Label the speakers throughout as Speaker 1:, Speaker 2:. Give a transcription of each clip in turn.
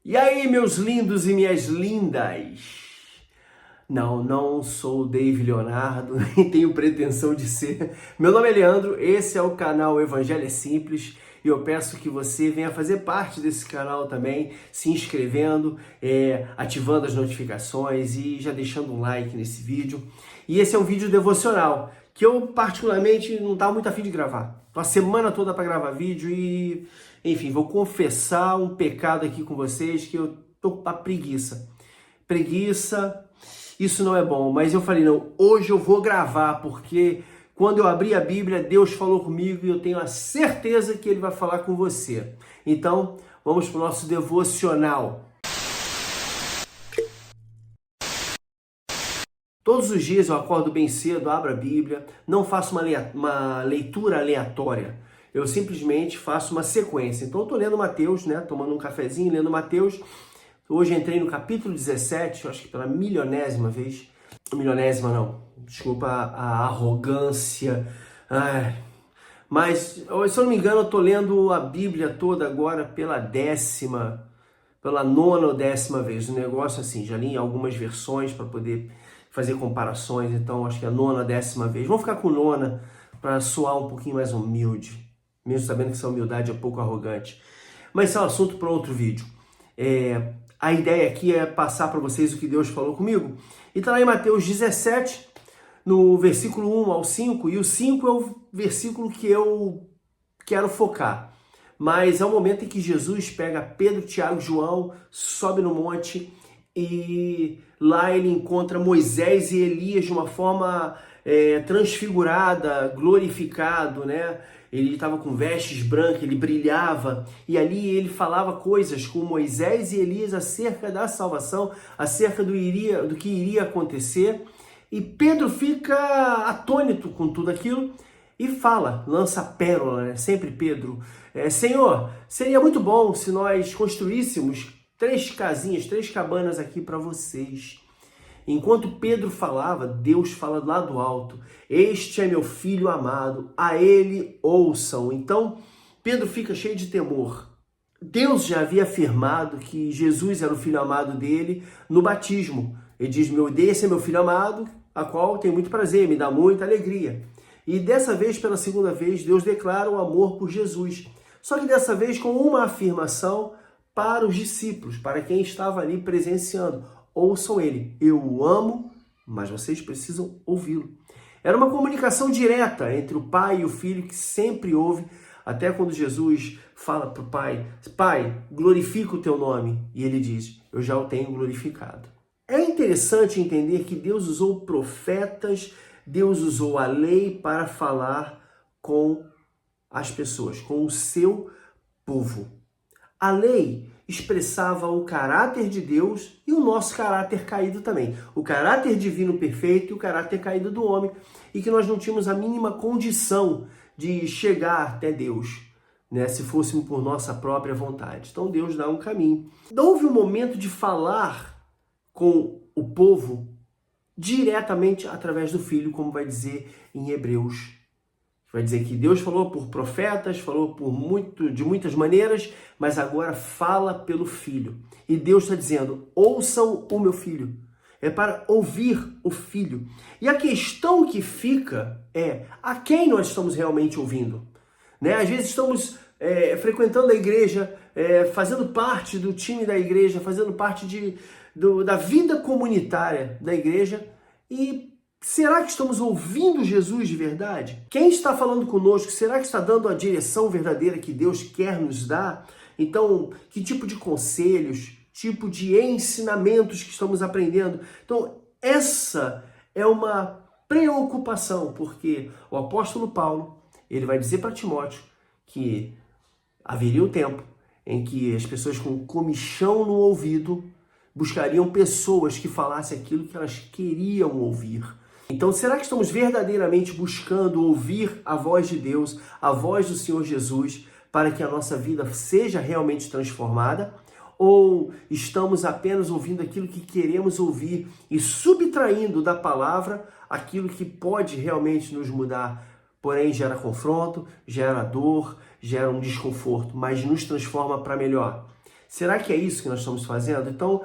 Speaker 1: E aí, meus lindos e minhas lindas? Não sou o Dave Leonardo, nem tenho pretensão de ser. Meu nome é Leandro, esse é o canal Evangelho é Simples e eu peço que você venha fazer parte desse canal também, se inscrevendo, ativando as notificações e já deixando um like nesse vídeo. E esse é um vídeo devocional, que eu particularmente não estava muito afim de gravar. Tô a semana toda para gravar vídeo e, enfim, vou confessar um pecado aqui com vocês, que eu tô com a preguiça. Isso não é bom, mas eu falei, não, hoje eu vou gravar, porque quando eu abri a Bíblia, Deus falou comigo e eu tenho a certeza que Ele vai falar com você. Então, vamos para o nosso devocional. Todos os dias eu acordo bem cedo, abro a Bíblia, não faço uma leitura aleatória. Eu simplesmente faço uma sequência. Então eu estou lendo Mateus, né? Tomando um cafezinho, lendo Mateus. Hoje entrei no capítulo 17, acho que pela milionésima vez. Milionésima não, desculpa a arrogância. Mas, se eu não me engano, eu estou lendo a Bíblia toda agora pela nona ou 10ª vez. Um negócio assim, já li em algumas versões para poder fazer comparações, então acho que é a nona, 10ª vez. Vamos ficar com nona para soar um pouquinho mais humilde, mesmo sabendo que essa humildade é pouco arrogante. Mas isso é um assunto para outro vídeo. A ideia aqui é passar para vocês o que Deus falou comigo. E está lá em Mateus 17, no versículo 1 ao 5, e o 5 é o versículo que eu quero focar. Mas é o momento em que Jesus pega Pedro, Tiago e João, sobe no monte e lá ele encontra Moisés e Elias de uma forma transfigurada, glorificado, né? Ele estava com vestes brancas, ele brilhava, e ali ele falava coisas com Moisés e Elias acerca da salvação, acerca do que iria acontecer. E Pedro fica atônito com tudo aquilo e fala, lança a pérola, né? Sempre Pedro. Senhor, seria muito bom se nós construíssemos 3 casinhas, 3 cabanas aqui para vocês. Enquanto Pedro falava, Deus fala lá do alto: este é meu filho amado, a ele ouçam. Então, Pedro fica cheio de temor. Deus já havia afirmado que Jesus era o filho amado dele no batismo. Ele diz: esse é meu filho amado, a qual tenho muito prazer, me dá muita alegria. E dessa vez, pela segunda vez, Deus declara o amor por Jesus. Só que dessa vez com uma afirmação para os discípulos, para quem estava ali presenciando: ouçam ele, eu o amo, mas vocês precisam ouvi-lo. Era uma comunicação direta entre o pai e o filho que sempre houve, até quando Jesus fala para o pai: Pai, glorifica o teu nome. E ele diz: eu já o tenho glorificado. É interessante entender que Deus usou profetas, Deus usou a lei para falar com as pessoas, com o seu povo. A lei expressava o caráter de Deus e o nosso caráter caído também. O caráter divino perfeito e o caráter caído do homem, e que nós não tínhamos a mínima condição de chegar até Deus, né, se fôssemos por nossa própria vontade. Então Deus dá um caminho. Houve um momento de falar com o povo diretamente através do Filho, como vai dizer em Hebreus. Vai dizer que Deus falou por profetas, falou de muitas maneiras, mas agora fala pelo Filho. E Deus está dizendo: ouçam o meu Filho. É para ouvir o Filho. E a questão que fica é: a quem nós estamos realmente ouvindo? Né? Às vezes estamos frequentando a igreja, fazendo parte do time da igreja, fazendo parte da vida comunitária da igreja, e será que estamos ouvindo Jesus de verdade? Quem está falando conosco, será que está dando a direção verdadeira que Deus quer nos dar? Então, que tipo de conselhos, tipo de ensinamentos que estamos aprendendo? Então, essa é uma preocupação, porque o apóstolo Paulo, ele vai dizer para Timóteo que haveria um tempo em que as pessoas com comichão no ouvido buscariam pessoas que falassem aquilo que elas queriam ouvir. Então, será que estamos verdadeiramente buscando ouvir a voz de Deus, a voz do Senhor Jesus, para que a nossa vida seja realmente transformada? Ou estamos apenas ouvindo aquilo que queremos ouvir e subtraindo da palavra aquilo que pode realmente nos mudar? Porém, gera confronto, gera dor, gera um desconforto, mas nos transforma para melhor. Será que é isso que nós estamos fazendo? Então,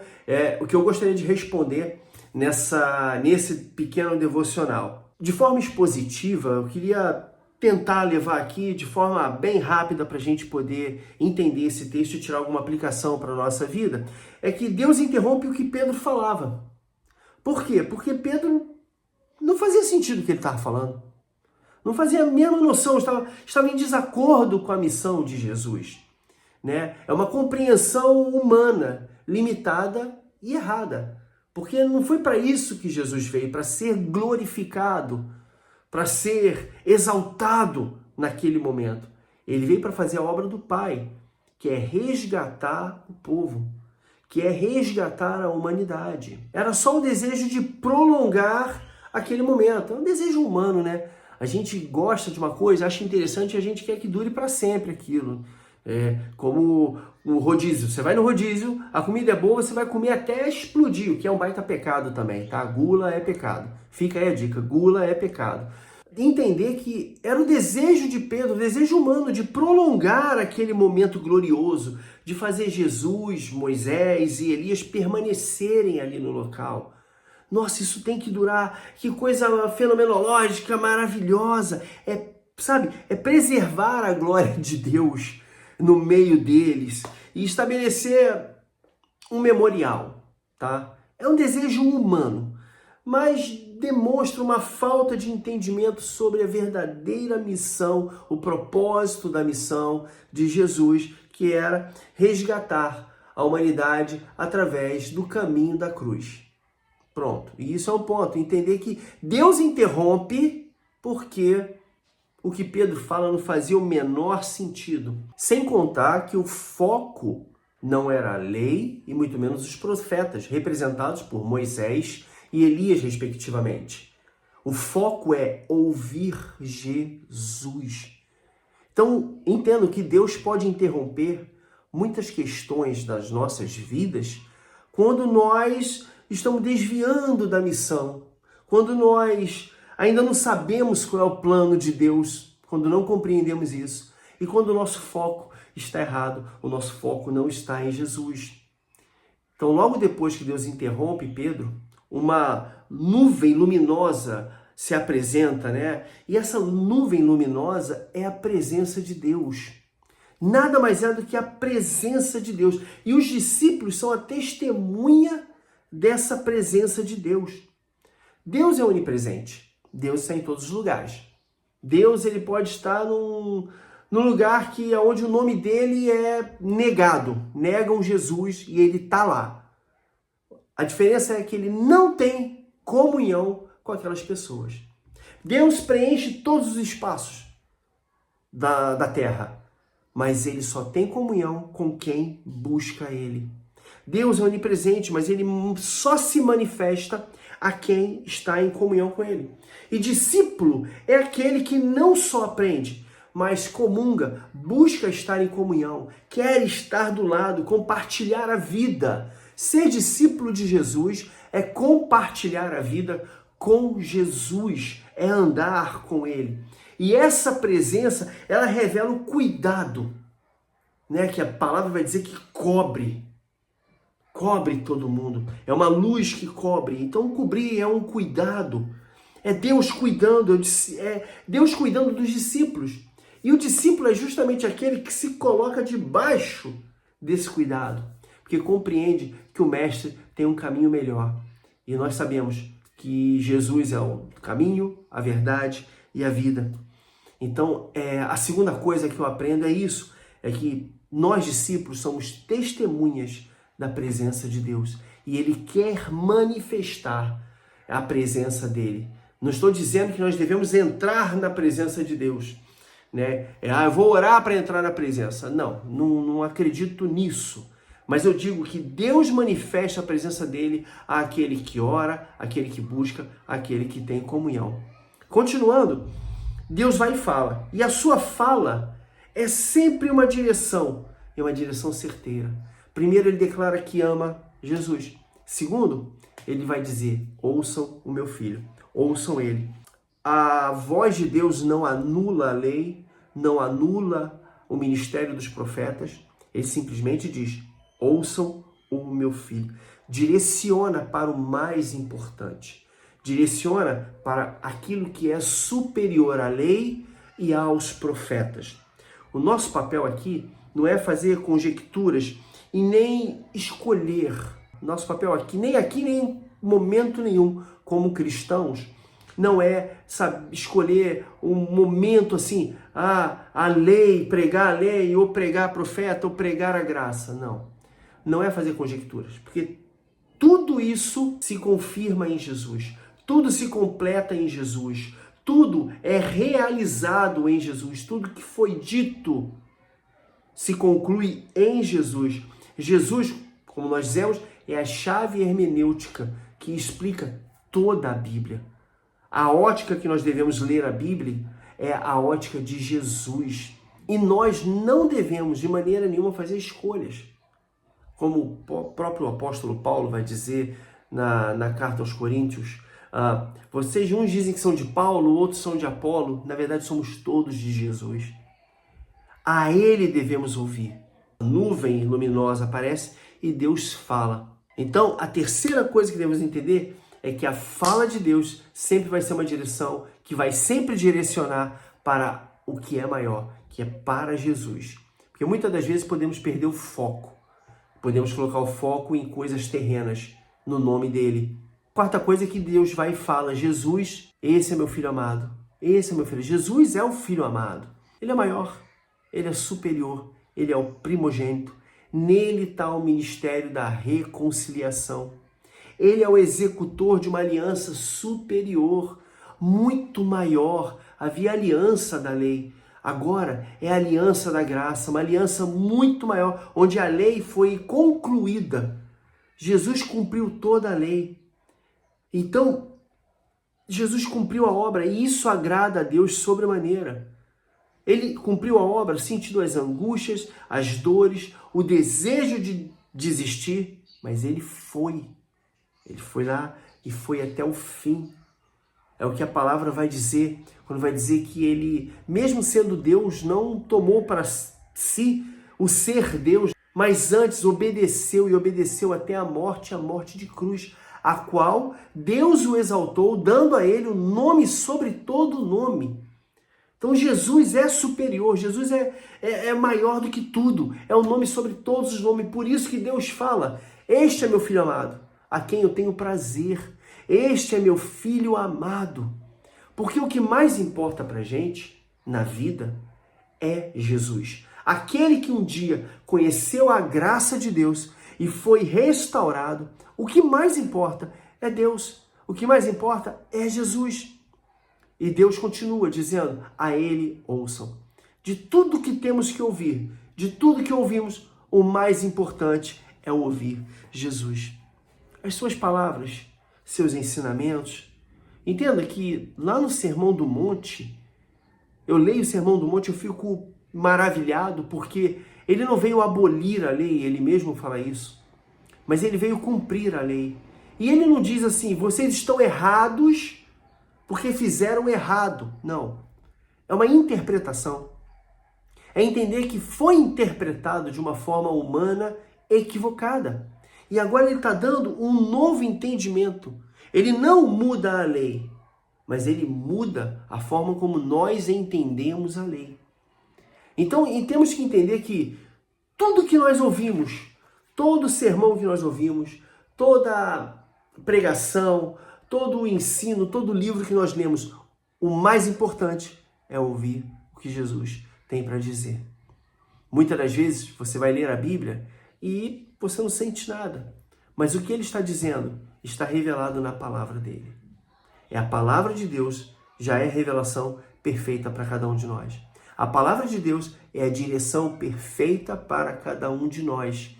Speaker 1: o que eu gostaria de responder nesse pequeno devocional. De forma expositiva, eu queria tentar levar aqui de forma bem rápida para a gente poder entender esse texto e tirar alguma aplicação para a nossa vida, é que Deus interrompe o que Pedro falava. Por quê? Porque Pedro não fazia sentido o que ele estava falando. Não fazia a mesma noção, estava em desacordo com a missão de Jesus. Né? É uma compreensão humana, limitada e errada. Porque não foi para isso que Jesus veio, para ser glorificado, para ser exaltado naquele momento. Ele veio para fazer a obra do Pai, que é resgatar o povo, que é resgatar a humanidade. Era só o desejo de prolongar aquele momento. É um desejo humano, né? A gente gosta de uma coisa, acha interessante e a gente quer que dure para sempre aquilo. Como o rodízio. Você vai no rodízio, a comida é boa, você vai comer até explodir, o que é um baita pecado também, tá? Gula é pecado. Fica aí a dica, gula é pecado. Entender que era o desejo de Pedro, o desejo humano de prolongar aquele momento glorioso, de fazer Jesus, Moisés e Elias permanecerem ali no local. Nossa, isso tem que durar, que coisa fenomenológica, maravilhosa. É preservar a glória de Deus no meio deles e estabelecer um memorial, tá? É um desejo humano, mas demonstra uma falta de entendimento sobre a verdadeira missão, o propósito da missão de Jesus, que era resgatar a humanidade através do caminho da cruz. Pronto, e isso é um ponto, entender que Deus interrompe porque o que Pedro fala não fazia o menor sentido. Sem contar que o foco não era a lei e muito menos os profetas, representados por Moisés e Elias, respectivamente. O foco é ouvir Jesus. Então, entendo que Deus pode interromper muitas questões das nossas vidas quando nós estamos desviando da missão, quando nós ainda não sabemos qual é o plano de Deus, quando não compreendemos isso, e quando o nosso foco está errado, o nosso foco não está em Jesus. Então, logo depois que Deus interrompe Pedro, uma nuvem luminosa se apresenta, né? E essa nuvem luminosa é a presença de Deus. Nada mais é do que a presença de Deus. E os discípulos são a testemunha dessa presença de Deus. Deus é onipresente. Deus está em todos os lugares. Deus ele pode estar num lugar onde o nome dele é negado. Negam Jesus e ele está lá. A diferença é que ele não tem comunhão com aquelas pessoas. Deus preenche todos os espaços da terra, mas ele só tem comunhão com quem busca ele. Deus é onipresente, mas ele só se manifesta a quem está em comunhão com ele. E discípulo é aquele que não só aprende, mas comunga, busca estar em comunhão, quer estar do lado, compartilhar a vida. Ser discípulo de Jesus é compartilhar a vida com Jesus, é andar com ele. E essa presença, ela revela o cuidado, né? Que a palavra vai dizer que cobre todo mundo. É uma luz que cobre. Então cobrir é um cuidado. É Deus cuidando, Deus cuidando dos discípulos. E o discípulo é justamente aquele que se coloca debaixo desse cuidado, porque compreende que o mestre tem um caminho melhor. E nós sabemos que Jesus é o caminho, a verdade e a vida. Então, a segunda coisa que eu aprendo é isso, é que nós discípulos somos testemunhas da presença de Deus. E Ele quer manifestar a presença dEle. Não estou dizendo que nós devemos entrar na presença de Deus, né? Eu vou orar para entrar na presença. Não acredito nisso. Mas eu digo que Deus manifesta a presença dEle àquele que ora, àquele que busca, àquele que tem comunhão. Continuando, Deus vai e fala. E a sua fala é sempre uma direção, é uma direção certeira. Primeiro, ele declara que ama Jesus. Segundo, ele vai dizer, ouçam o meu filho, ouçam ele. A voz de Deus não anula a lei, não anula o ministério dos profetas. Ele simplesmente diz, ouçam o meu filho. Direciona para o mais importante. Direciona para aquilo que é superior à lei e aos profetas. O nosso papel aqui não é fazer conjecturas e nem escolher. Nosso papel aqui, nem em momento nenhum, como cristãos, não é, sabe, escolher um momento assim, a lei, pregar a lei, ou pregar profeta, ou pregar a graça. Não. Não é fazer conjecturas, porque tudo isso se confirma em Jesus. Tudo se completa em Jesus. Tudo é realizado em Jesus. Tudo que foi dito se conclui em Jesus. Jesus, como nós dizemos, é a chave hermenêutica que explica toda a Bíblia. A ótica que nós devemos ler a Bíblia é a ótica de Jesus. E nós não devemos, de maneira nenhuma, fazer escolhas. Como o próprio apóstolo Paulo vai dizer na carta aos Coríntios, vocês uns dizem que são de Paulo, outros são de Apolo, na verdade somos todos de Jesus. A ele devemos ouvir. A nuvem luminosa aparece e Deus fala. Então, a terceira coisa que devemos entender é que a fala de Deus sempre vai ser uma direção que vai sempre direcionar para o que é maior, que é para Jesus. Porque muitas das vezes podemos perder o foco. Podemos colocar o foco em coisas terrenas, no nome dele. Quarta coisa é que Deus vai e fala, Jesus, esse é meu filho amado. Esse é meu filho. Jesus é o filho amado. Ele é maior, ele é superior, ele é o primogênito. Nele está o ministério da reconciliação. Ele é o executor de uma aliança superior, muito maior. Havia aliança da lei. Agora é a aliança da graça, uma aliança muito maior, onde a lei foi concluída. Jesus cumpriu toda a lei. Então, Jesus cumpriu a obra e isso agrada a Deus sobremaneira. Ele cumpriu a obra, sentindo as angústias, as dores, o desejo de desistir, mas ele foi. Ele foi lá e foi até o fim. É o que a palavra vai dizer, quando vai dizer que ele, mesmo sendo Deus, não tomou para si o ser Deus, mas antes obedeceu e obedeceu até a morte de cruz, a qual Deus o exaltou, dando a ele o nome sobre todo nome. Então Jesus é superior, Jesus é maior do que tudo, é o nome sobre todos os nomes, por isso que Deus fala, este é meu filho amado, a quem eu tenho prazer. Este é meu filho amado. Porque o que mais importa pra gente na vida é Jesus. Aquele que um dia conheceu a graça de Deus e foi restaurado, o que mais importa é Deus. O que mais importa é Jesus. E Deus continua dizendo, a ele ouçam. De tudo que temos que ouvir, de tudo que ouvimos, o mais importante é ouvir Jesus. As suas palavras, seus ensinamentos. Entenda que lá no Sermão do Monte, eu leio o Sermão do Monte, eu fico maravilhado, porque ele não veio abolir a lei, ele mesmo fala isso, mas ele veio cumprir a lei. E ele não diz assim, vocês estão errados porque fizeram errado. Não. É uma interpretação. É entender que foi interpretado de uma forma humana equivocada. E agora ele está dando um novo entendimento. Ele não muda a lei, mas ele muda a forma como nós entendemos a lei. Então, temos que entender que tudo que nós ouvimos, todo sermão que nós ouvimos, toda pregação, todo o ensino, todo livro que nós lemos, o mais importante é ouvir o que Jesus tem para dizer. Muitas das vezes você vai ler a Bíblia e você não sente nada. Mas o que ele está dizendo está revelado na palavra dele. É a palavra de Deus, já é revelação perfeita para cada um de nós. A palavra de Deus é a direção perfeita para cada um de nós.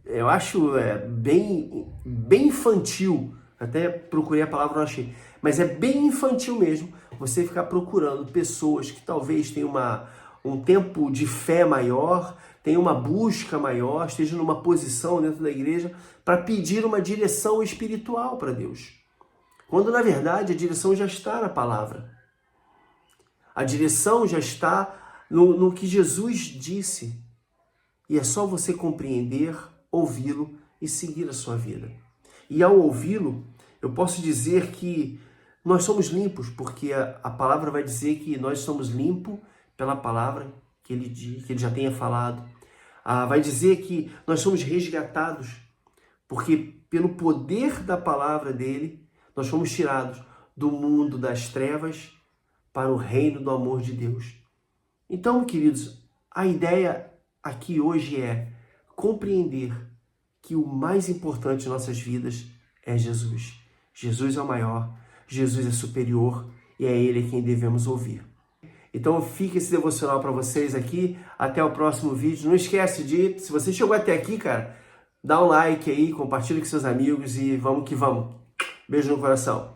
Speaker 1: Eu acho bem infantil, até procurei a palavra, não achei, mas é bem infantil mesmo você ficar procurando pessoas que talvez tenham um tempo de fé maior, tenha uma busca maior, esteja numa posição dentro da igreja para pedir uma direção espiritual para Deus. Quando, na verdade, a direção já está na palavra. A direção já está no que Jesus disse. E é só você compreender, ouvi-lo e seguir a sua vida. E ao ouvi-lo, eu posso dizer que nós somos limpos, porque a palavra vai dizer que nós somos limpos pela palavra que ele já tenha falado. Vai dizer que nós somos resgatados, porque pelo poder da palavra dele, nós fomos tirados do mundo das trevas para o reino do amor de Deus. Então, queridos, a ideia aqui hoje é compreender que o mais importante em nossas vidas é Jesus. Jesus é o maior, Jesus é superior e é Ele quem devemos ouvir. Então fica esse devocional para vocês aqui. Até o próximo vídeo. Não esquece de, se você chegou até aqui, cara, dá um like aí, compartilha com seus amigos e vamos que vamos. Beijo no coração.